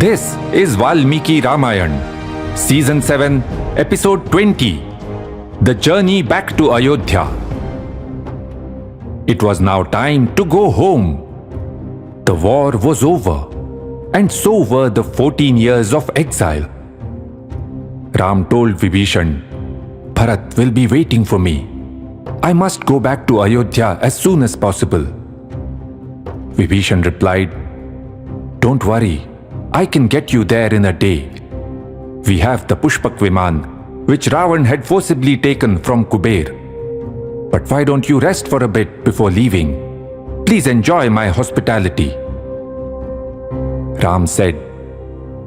This is Valmiki Ramayan, Season 7, Episode 20, The Journey Back to Ayodhya. It was now time to go home. The war was over, and so were the 14 years of exile. Ram told Vibhishan, Bharat will be waiting for me. I must go back to Ayodhya as soon as possible. Vibhishan replied, Don't worry, I can get you there in a day. We have the Pushpak Viman, which Ravan had forcibly taken from Kuber. But why don't you rest for a bit before leaving? Please enjoy my hospitality. Ram said,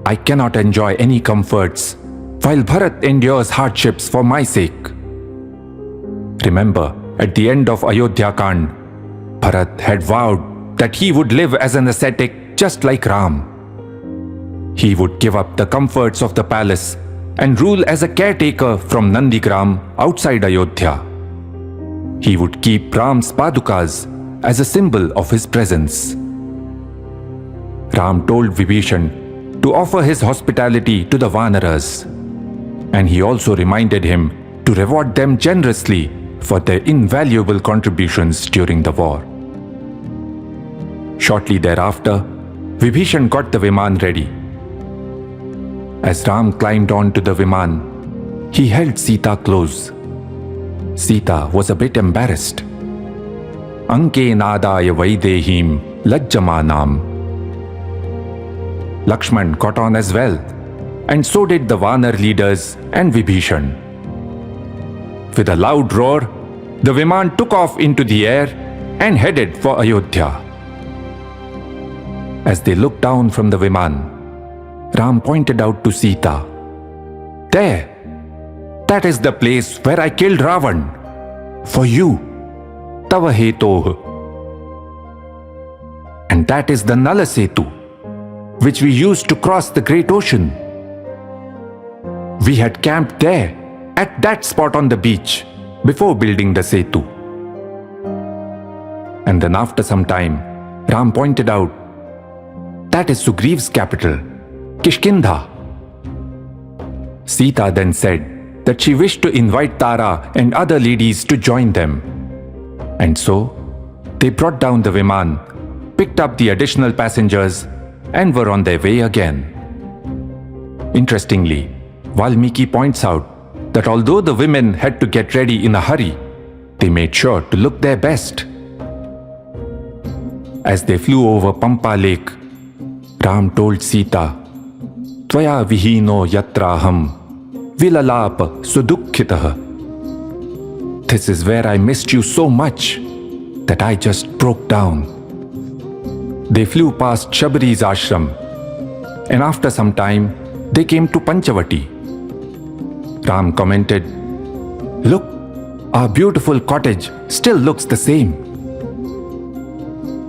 I cannot enjoy any comforts while Bharat endures hardships for my sake. Remember, at the end of Ayodhya Kand, Bharat had vowed that he would live as an ascetic just like Ram. He would give up the comforts of the palace and rule as a caretaker from Nandigram outside Ayodhya. He would keep Ram's Padukas as a symbol of his presence. Ram told Vibhishan to offer his hospitality to the Vanaras, and he also reminded him to reward them generously for their invaluable contributions during the war. Shortly thereafter, Vibhishan got the Viman ready. As Ram climbed onto the Viman, he held Sita close. Sita was a bit embarrassed. Anke nadaya vaidehim lajjamanam. Lakshman got on as well, and so did the Vanar leaders and Vibhishan. With a loud roar, the Viman took off into the air and headed for Ayodhya. As they looked down from the Viman, Ram pointed out to Sita, There! That is the place where I killed Ravan. For you. Tava hetoh. And that is the Nala Setu, which we used to cross the great ocean. We had camped there, at that spot on the beach, before building the Setu. And then after some time, Ram pointed out, That is Sugriva's capital, Kishkindha. Sita then said that she wished to invite Tara and other ladies to join them. And so, they brought down the Viman, picked up the additional passengers, and were on their way again. Interestingly, Valmiki points out that although the women had to get ready in a hurry, they made sure to look their best. As they flew over Pampa Lake, Ram told Sita, Tvaya vihino yatraham vilalapa sudukkhitah. This is where I missed you so much that I just broke down. They flew past Shabari's ashram, and after some time, they came to Panchavati. Ram commented, Look, our beautiful cottage still looks the same.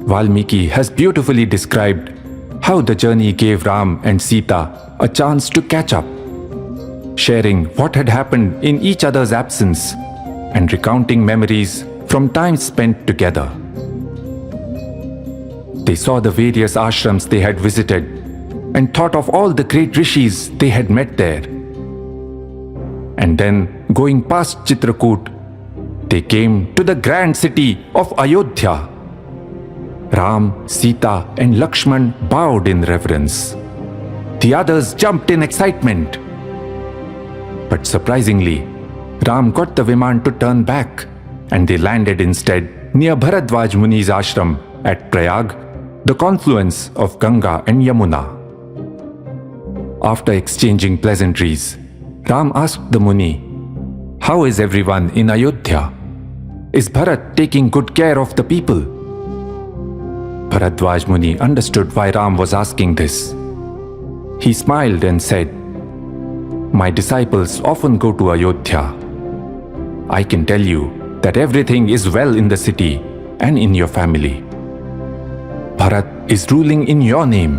Valmiki has beautifully described how the journey gave Ram and Sita a chance to catch up, sharing what had happened in each other's absence and recounting memories from time spent together. They saw the various ashrams they had visited and thought of all the great rishis they had met there. And then, going past Chitrakoot, they came to the grand city of Ayodhya. Ram, Sita, and Lakshman bowed in reverence. The others jumped in excitement. But surprisingly, Ram got the Viman to turn back, and they landed instead near Bharadwaj Muni's ashram at Prayag, the confluence of Ganga and Yamuna. After exchanging pleasantries, Ram asked the Muni, How is everyone in Ayodhya? Is Bharat taking good care of the people? Bharadwaj Muni understood why Ram was asking this. He smiled and said, My disciples often go to Ayodhya. I can tell you that everything is well in the city and in your family. Bharat is ruling in your name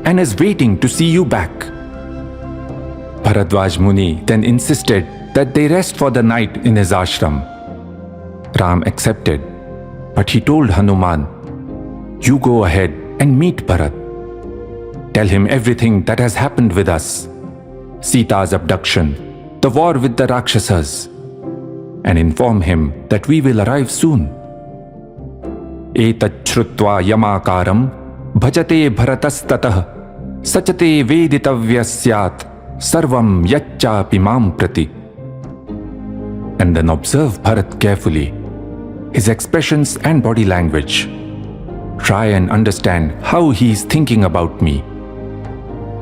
and is waiting to see you back. Bharadwaj Muni then insisted that they rest for the night in his ashram. Ram accepted, but he told Hanuman, You go ahead and meet Bharat. tell him everything that has happened with us. Sita's abduction, the war with the Rakshasas, and inform him that we will arrive soon. Etat shrutva yamakaram bhajate bharatastatah sachate veditavya syat sarvam yacchapi mam prati. And then observe Bharat carefully, his expressions and body language. Try and understand how he is thinking about me.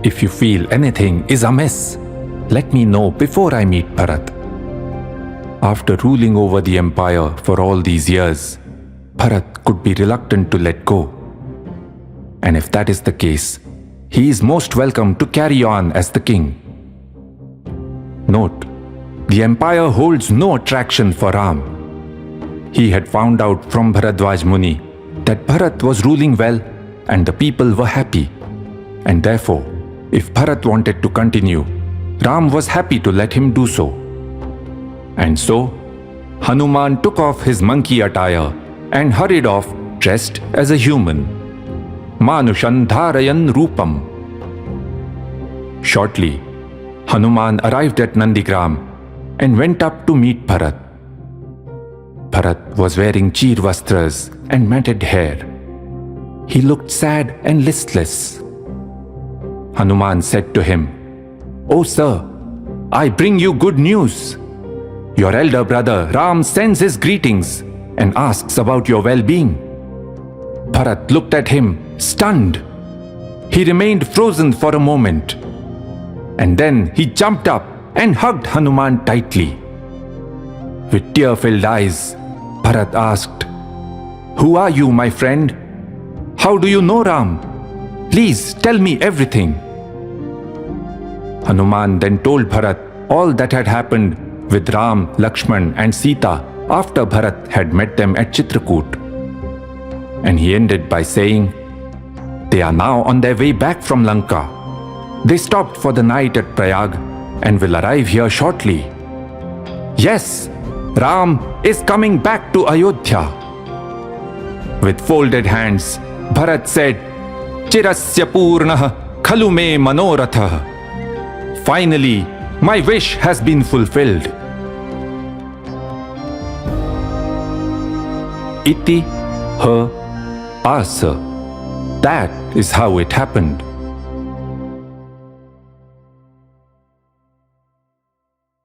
If you feel anything is amiss, let me know before I meet Bharat. After ruling over the empire for all these years, Bharat could be reluctant to let go. And if that is the case, he is most welcome to carry on as the king. Note, the empire holds no attraction for Ram. He had found out from Bharadwaj Muni that Bharat was ruling well and the people were happy. And therefore, if Bharat wanted to continue, Ram was happy to let him do so. And so, Hanuman took off his monkey attire and hurried off dressed as a human. Manushan dharayan rupam. Shortly, Hanuman arrived at Nandigram and went up to meet Bharat. Bharat was wearing cheer vastras and matted hair. He looked sad and listless. Hanuman said to him, "O sir, I bring you good news. Your elder brother Ram sends his greetings and asks about your well-being." Bharat looked at him, stunned. He remained frozen for a moment. And then he jumped up and hugged Hanuman tightly. With tear-filled eyes, Bharat asked, "Who are you, my friend? How do you know Ram? Please tell me everything." Hanuman then told Bharat all that had happened with Ram, Lakshman and Sita after Bharat had met them at Chitrakoot. And he ended by saying, "They are now on their way back from Lanka. They stopped for the night at Prayag and will arrive here shortly. Yes, Ram is coming back to Ayodhya." With folded hands, Bharat said, "Chirasya purnah khalu me manorathah." Finally, my wish has been fulfilled. Iti ha asa. That is how it happened.